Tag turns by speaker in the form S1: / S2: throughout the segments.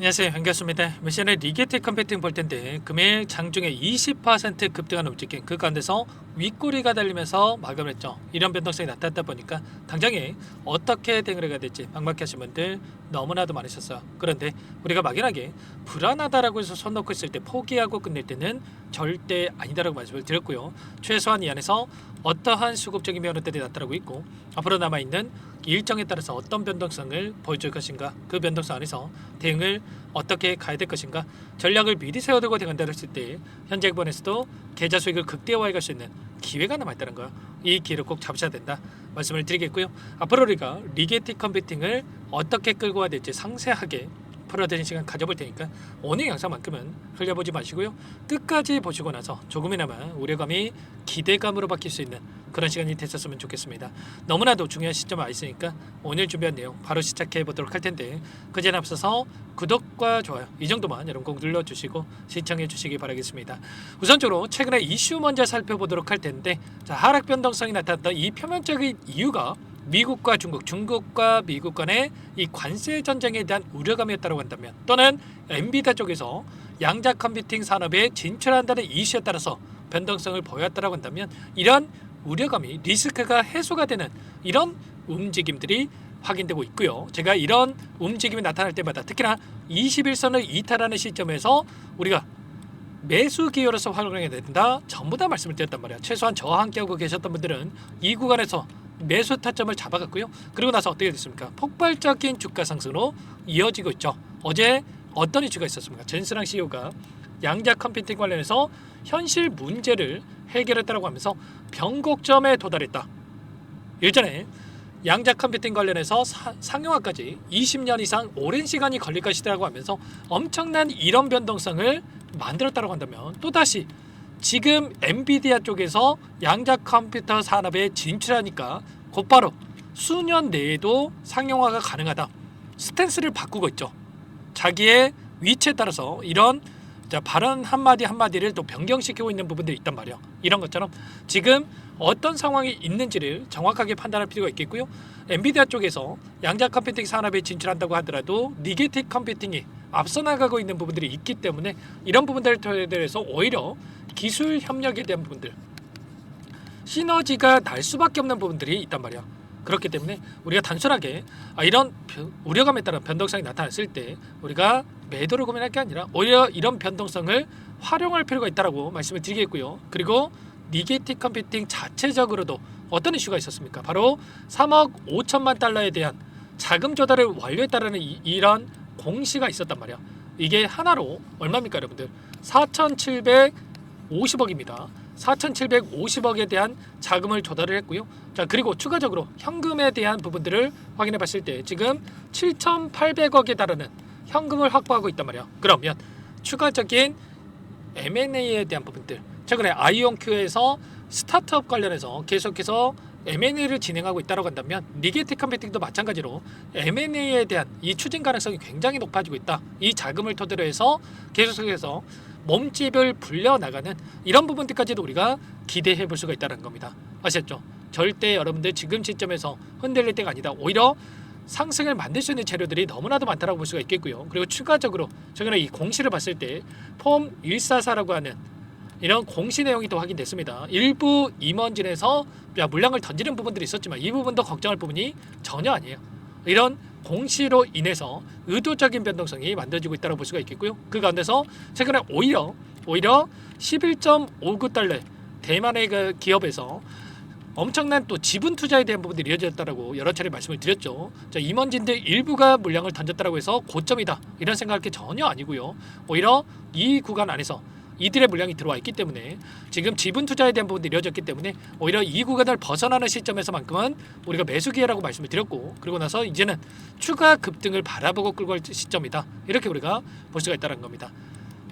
S1: 안녕하세요, 반갑습니다. 미션의 리게트 컴퓨팅 볼 텐데 금일 장중에 20% 급등한 움직임, 그 가운데서 윗꼬리가 달리면서 마감을 했죠. 이런 변동성이 나타났다 보니까 당장에 어떻게 대응을 해야 될지 막막해 하신 분들 너무나도 많으셨어요. 그런데 우리가 막연하게 불안하다라고 해서 손 놓고 있을 때 포기하고 끝낼 때는 절대 아니다라고 말씀을 드렸고요. 최소한 이 안에서 어떠한 수급적인 변화들이 나타나고 있고 앞으로 남아있는 일정에 따라서 어떤 변동성을 보여줄 것인가, 그 변동성 안에서 대응을 어떻게 가야 될 것인가, 전략을 미리 세워두고 대응한다고 했을 때 현재 기반에서도 계좌 수익을 극대화해 갈 수 있는 기회가 남아있다는 거, 이 기회를 꼭 잡으셔야 된다 말씀을 드리겠고요. 앞으로 우리가 리게티 컴퓨팅을 어떻게 끌고 가야 될지 상세하게 풀어드리는 시간 가져볼 테니까 오늘 영상만큼은 흘려보지 마시고요. 끝까지 보시고 나서 조금이나마 우려감이 기대감으로 바뀔 수 있는 그런 시간이 됐었으면 좋겠습니다. 너무나도 중요한 시점에 와 있으니까 오늘 준비한 내용 바로 시작해 보도록 할 텐데, 그전에 앞서서 구독과 좋아요 이 정도만 여러분 꼭 눌러주시고 시청해 주시기 바라겠습니다. 우선적으로 최근에 이슈 먼저 살펴보도록 할 텐데, 자, 하락 변동성이 나타났던 이 표면적인 이유가 미국과 중국, 중국과 미국 간의 이 관세 전쟁에 대한 우려감이었다고 한다면, 또는 엔비디아 쪽에서 양자 컴퓨팅 산업에 진출한다는 이슈에 따라서 변동성을 보였다고 한다면, 이런 우려감이 리스크가 해소가 되는 이런 움직임들이 확인되고 있고요. 제가 이런 움직임이 나타날 때마다 특히나 21선을 이탈하는 시점에서 우리가 매수 기회로서 활용해야 된다, 전부 다 말씀을 드렸단 말이에요. 최소한 저와 함께하고 계셨던 분들은 이 구간에서 매수 타점을 잡아갔고요. 그리고 나서 어떻게 됐습니까? 폭발적인 주가 상승으로 이어지고 있죠. 어제 어떤 이슈가 있었습니까? 젠스랑 CEO가 양자 컴퓨팅 관련해서 현실 문제를 해결했다고 하면서 변곡점에 도달했다. 일전에 양자 컴퓨팅 관련해서 상용화까지 20년 이상 오랜 시간이 걸릴 것이라고 하면서 엄청난 이런 변동성을 만들었다고 한다면, 또다시 지금 엔비디아 쪽에서 양자 컴퓨터 산업에 진출하니까 곧바로 수년 내에도 상용화가 가능하다, 스탠스를 바꾸고 있죠. 자기의 위치에 따라서 이런 발언 한마디 한마디를 또 변경시키고 있는 부분들이 있단 말이에요. 이런 것처럼 지금 어떤 상황이 있는지를 정확하게 판단할 필요가 있겠고요. 엔비디아 쪽에서 양자 컴퓨팅 산업에 진출한다고 하더라도 리게틱 컴퓨팅이 앞서 나가고 있는 부분들이 있기 때문에 이런 부분들에 대해서 오히려 기술 협력에 대한 부분들, 시너지가 날 수밖에 없는 부분들이 있단 말이야. 그렇기 때문에 우리가 단순하게 이런 우려감에 따른 변동성이 나타났을 때 우리가 매도를 고민할 게 아니라 오히려 이런 변동성을 활용할 필요가 있다고 말씀을 드리겠고요. 그리고 리게틱 컴퓨팅 자체적으로도 어떤 이슈가 있었습니까? 바로 3억 5천만 달러에 대한 자금 조달을 완료했다라는 이런 공시가 있었단 말이야. 이게 하나로 얼마입니까, 여러분들? 4,750억입니다. 4,750억에 대한 자금을 조달을 했고요. 자, 그리고 추가적으로 현금에 대한 부분들을 확인해 봤을 때 지금 7,800억에 달하는 현금을 확보하고 있단 말이야. 그러면 추가적인 M&A에 대한 부분들, 최근에 아이온큐에서 스타트업 관련해서 계속해서 M&A를 진행하고 있다고 한다면 리게틱 컴퓨팅도 마찬가지로 M&A에 대한 이 추진 가능성이 굉장히 높아지고 있다. 이 자금을 토대로 해서 계속해서 몸집을 불려나가는 이런 부분들까지도 우리가 기대해 볼 수가 있다는 겁니다. 아셨죠? 절대 여러분들 지금 시점에서 흔들릴 때가 아니다. 오히려 상승을 만들 수 있는 재료들이 너무나도 많다고 볼 수가 있겠고요. 그리고 추가적으로 최근에 이 공시를 봤을 때 폼 144라고 하는 이런 공시 내용이 또 확인됐습니다. 일부 임원진에서 물량을 던지는 부분들이 있었지만 이 부분도 걱정할 부분이 전혀 아니에요. 이런 공시로 인해서 의도적인 변동성이 만들어지고 있다고 볼 수가 있겠고요. 그 가운데서 최근에 오히려 11.59달러 대만의 그 기업에서 엄청난 또 지분 투자에 대한 부분들이 이어졌다고 여러 차례 말씀을 드렸죠. 자, 임원진들 일부가 물량을 던졌다고 해서 고점이다 이런 생각할 게 전혀 아니고요. 오히려 이 구간 안에서 이들의 물량이 들어와 있기 때문에 지금 지분 투자에 대한 부분들이 이어졌기 때문에 오히려 이 구간을 벗어나는 시점에서만큼은 우리가 매수 기회라고 말씀을 드렸고, 그리고 나서 이제는 추가 급등을 바라보고 끌고 갈 시점이다, 이렇게 우리가 볼 수가 있다는 겁니다.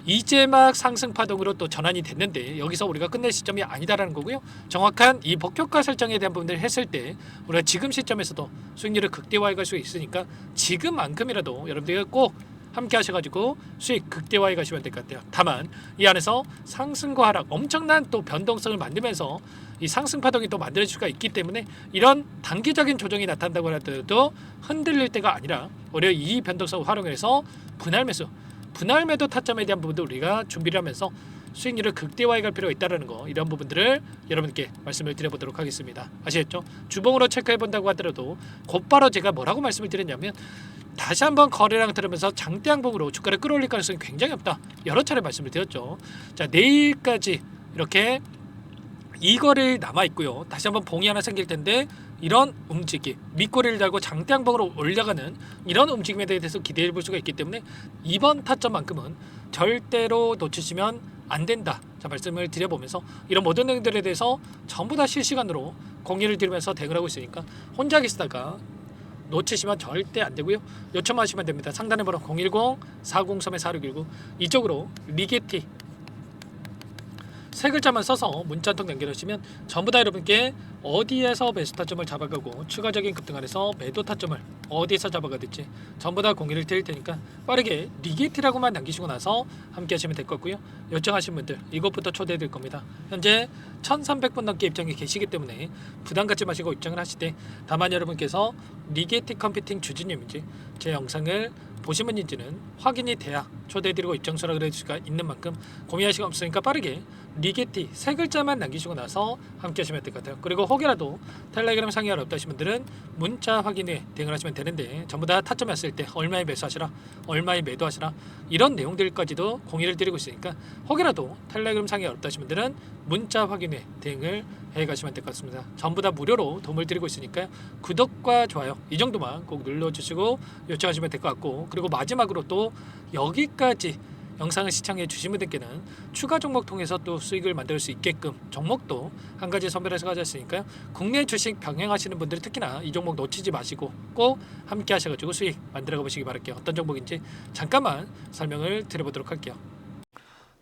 S1: 이제 막 상승 파동으로 또 전환이 됐는데 여기서 우리가 끝낼 시점이 아니다라는 거고요. 정확한 이 목표가 설정에 대한 부분들을 했을 때 우리가 지금 시점에서도 수익률을 극대화해 갈 수 있으니까 지금만큼이라도 여러분들이 꼭 함께 하셔가지고 수익 극대화해 가시면 될 것 같아요. 다만 이 안에서 상승과 하락 엄청난 또 변동성을 만들면서 이 상승 파동이 또 만들어질 수가 있기 때문에 이런 단기적인 조정이 나타난다고 하더라도 흔들릴 때가 아니라 오히려 이 변동성을 활용해서 분할 매도 타점에 대한 부분도 우리가 준비를 하면서 수익률을 극대화해 갈 필요가 있다는 거, 이런 부분들을 여러분께 말씀을 드려보도록 하겠습니다. 아시겠죠? 주봉으로 체크해 본다고 하더라도 곧바로 제가 뭐라고 말씀을 드렸냐면 다시 한번 거래량 들으면서 장대 양봉으로 주가를 끌어올릴 가능성이 굉장히 없다, 여러 차례 말씀을 드렸죠. 자, 내일까지 이렇게 이 거래일 남아 있고요. 다시 한번 봉이 하나 생길 텐데 이런 움직임, 밑꼬리를 달고 장대 양봉으로 올라가는 이런 움직임에 대해서 기대해 볼 수가 있기 때문에 이번 타점만큼은 절대로 놓치시면 안 된다. 자, 말씀을 드려보면서 이런 모든 내용들에 대해서 전부 다 실시간으로 공유를 드리면서 대응을 하고 있으니까 혼자 계시다가 놓치시면 절대 안 되고요. 요청하시면 됩니다. 상단의 번호 010-403-4619 이쪽으로 리게티 세 글자만 써서 문자 한 통 남겨주시면 전부 다 여러분께 어디에서 매수 타점을 잡아가고 추가적인 급등 안에서 매도 타점을 어디에서 잡아가든지 전부 다 공유를 드릴 테니까 빠르게 리게티라고만 남기시고 나서 함께 하시면 될 거고요. 요청하신 분들 이것부터 초대해 드릴 겁니다. 현재 1300분 넘게 입장이 계시기 때문에 부담 갖지 마시고 입장을 하시되, 다만 여러분께서 리게티 컴퓨팅 주주님인지 제 영상을 보신 분인지는 확인이 돼야 초대해드리고 입장 수락을 해줄 수가 있는 만큼 고민할 시간 없으니까 빠르게 리게티 세 글자만 남기시고 나서 함께 하시면 될 것 같아요. 그리고 혹여라도 텔레그램 상의가 어렵다신 분들은 문자 확인에 대응을 하시면 되는데, 전부 다 타점이 왔을 때 얼마에 매수하시라, 얼마에 매도하시라, 이런 내용들까지도 공유를 드리고 있으니까 혹여라도 텔레그램 상의가 어렵다신 분들은 문자 확인에 대응을 해가시면 될 것 같습니다. 전부 다 무료로 도움을 드리고 있으니까요. 구독과 좋아요 이 정도만 꼭 눌러주시고 요청하시면 될 것 같고, 그리고 마지막으로 또 여기까지 영상을 시청해 주신 분들께는 추가 종목 통해서 또 수익을 만들 수 있게끔 종목도 한 가지 선별해서 가져왔으니까요. 국내 주식 병행하시는 분들이 특히나 이 종목 놓치지 마시고 꼭 함께 하셔가지고 수익 만들어 보시기 바랄게요. 어떤 종목인지 잠깐만 설명을 드려보도록 할게요.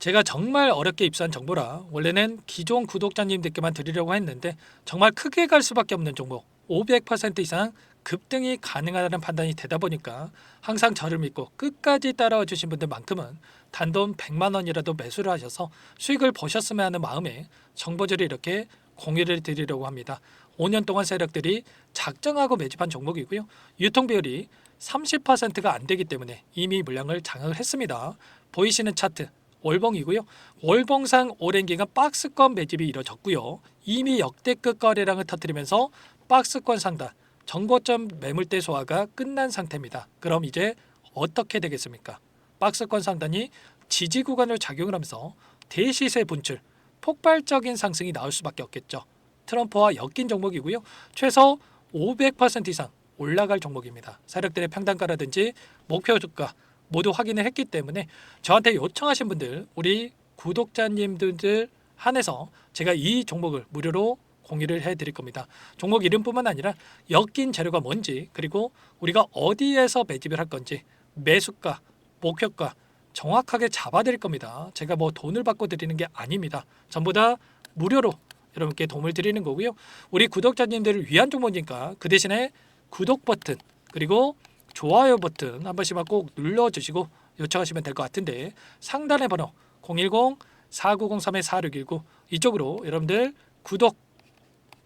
S1: 제가 정말 어렵게 입수한 정보라 원래는 기존 구독자님들께만 드리려고 했는데 정말 크게 갈 수밖에 없는 종목, 500% 이상 급등이 가능하다는 판단이 되다 보니까 항상 저를 믿고 끝까지 따라와 주신 분들만큼은 단돈 100만 원이라도 매수를 하셔서 수익을 보셨으면 하는 마음에 정보들을 이렇게 공유를 드리려고 합니다. 5년 동안 세력들이 작정하고 매집한 종목이고요. 유통 비율이 30%가 안 되기 때문에 이미 물량을 장악을 했습니다. 보이시는 차트 월봉이고요. 월봉상 오랜 기간 박스권 매집이 이뤄졌고요. 이미 역대급 거래량을 터뜨리면서 박스권 상단 정고점 매물대 소화가 끝난 상태입니다. 그럼 이제 어떻게 되겠습니까? 박스권 상단이 지지 구간을 작용을 하면서 대시세 분출, 폭발적인 상승이 나올 수밖에 없겠죠. 트럼프와 엮인 종목이고요. 최소 500% 이상 올라갈 종목입니다. 세력들의 평단가라든지 목표 주가 모두 확인을 했기 때문에 저한테 요청하신 분들, 우리 구독자님들 한해서 제가 이 종목을 무료로 공유를 해드릴 겁니다. 종목 이름뿐만 아니라 엮인 재료가 뭔지, 그리고 우리가 어디에서 매집을 할 건지, 매수가, 목표가 정확하게 잡아드릴 겁니다. 제가 뭐 돈을 받고 드리는 게 아닙니다. 전부 다 무료로 여러분께 도움을 드리는 거고요. 우리 구독자님들을 위한 종목이니까 그 대신에 구독 버튼 그리고 좋아요 버튼 한 번씩만 꼭 눌러주시고 요청하시면 될 것 같은데, 상단의 번호 010-4903-4619 이쪽으로 여러분들 구독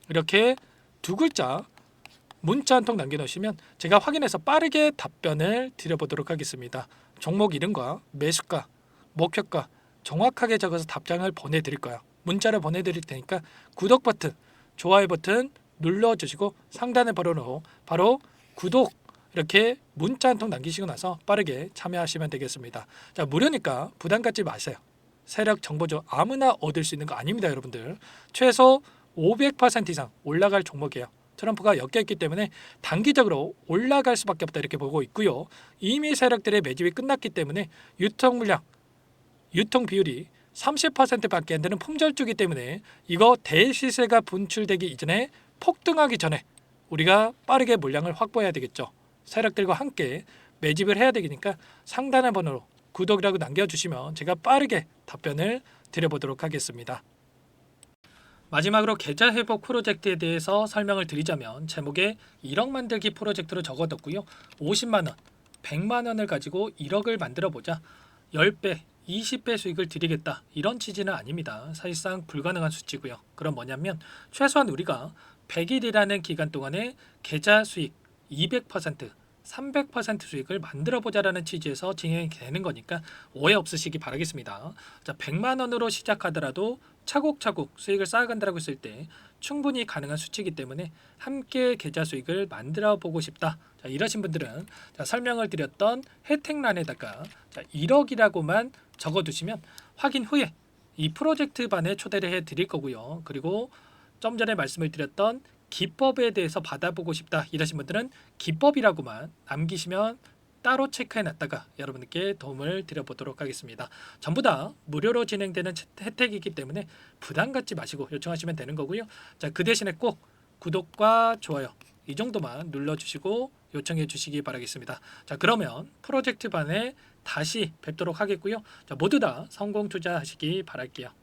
S1: 이렇게 두 글자 문자 한 통 남겨놓으시면 제가 확인해서 빠르게 답변을 드려보도록 하겠습니다. 종목 이름과 매수가, 목표가 정확하게 적어서 답장을 보내드릴 거예요. 문자를 보내드릴 테니까 구독 버튼, 좋아요 버튼 눌러주시고 상단의 번호로 바로 구독 이렇게 문자 한 통 남기시고 나서 빠르게 참여하시면 되겠습니다. 자, 무료니까 부담 갖지 마세요. 세력 정보죠. 아무나 얻을 수 있는 거 아닙니다, 여러분들. 최소 500% 이상 올라갈 종목이에요. 트럼프가 엮여있기 때문에 단기적으로 올라갈 수밖에 없다 이렇게 보고 있고요. 이미 세력들의 매집이 끝났기 때문에 유통 물량, 유통 비율이 30%밖에 안 되는 품절주기 때문에 이거 대시세가 분출되기 이전에 폭등하기 전에 우리가 빠르게 물량을 확보해야 되겠죠. 세력들과 함께 매집을 해야 되니까 상단의 번호로 구독이라고 남겨주시면 제가 빠르게 답변을 드려보도록 하겠습니다. 마지막으로 계좌 회복 프로젝트에 대해서 설명을 드리자면 제목에 1억 만들기 프로젝트로 적어뒀고요. 50만 원, 100만 원을 가지고 1억을 만들어 보자 10배 20배 수익을 드리겠다 이런 취지는 아닙니다. 사실상 불가능한 수치고요. 그럼 뭐냐면 최소한 우리가 100일이라는 기간 동안에 계좌 수익 200% 300% 수익을 만들어 보자라는 취지에서 진행이 되는 거니까 오해 없으시기 바라겠습니다. 자, 100만 원으로 시작하더라도 차곡차곡 수익을 쌓아간다고 했을 때 충분히 가능한 수치이기 때문에 함께 계좌 수익을 만들어 보고 싶다. 자, 이러신 분들은 자, 설명을 드렸던 혜택란에다가 자, 1억이라고만 적어두시면 확인 후에 이 프로젝트 반에 초대를 해 드릴 거고요. 그리고 좀 전에 말씀을 드렸던 기법에 대해서 받아보고 싶다 이러신 분들은 기법이라고만 남기시면 따로 체크해 놨다가 여러분께 도움을 드려보도록 하겠습니다. 전부 다 무료로 진행되는 혜택이기 때문에 부담 갖지 마시고 요청하시면 되는 거고요. 자, 그 대신에 꼭 구독과 좋아요 이 정도만 눌러주시고 요청해 주시기 바라겠습니다. 자, 그러면 프로젝트 반에 다시 뵙도록 하겠고요. 자, 모두 다 성공 투자하시기 바랄게요.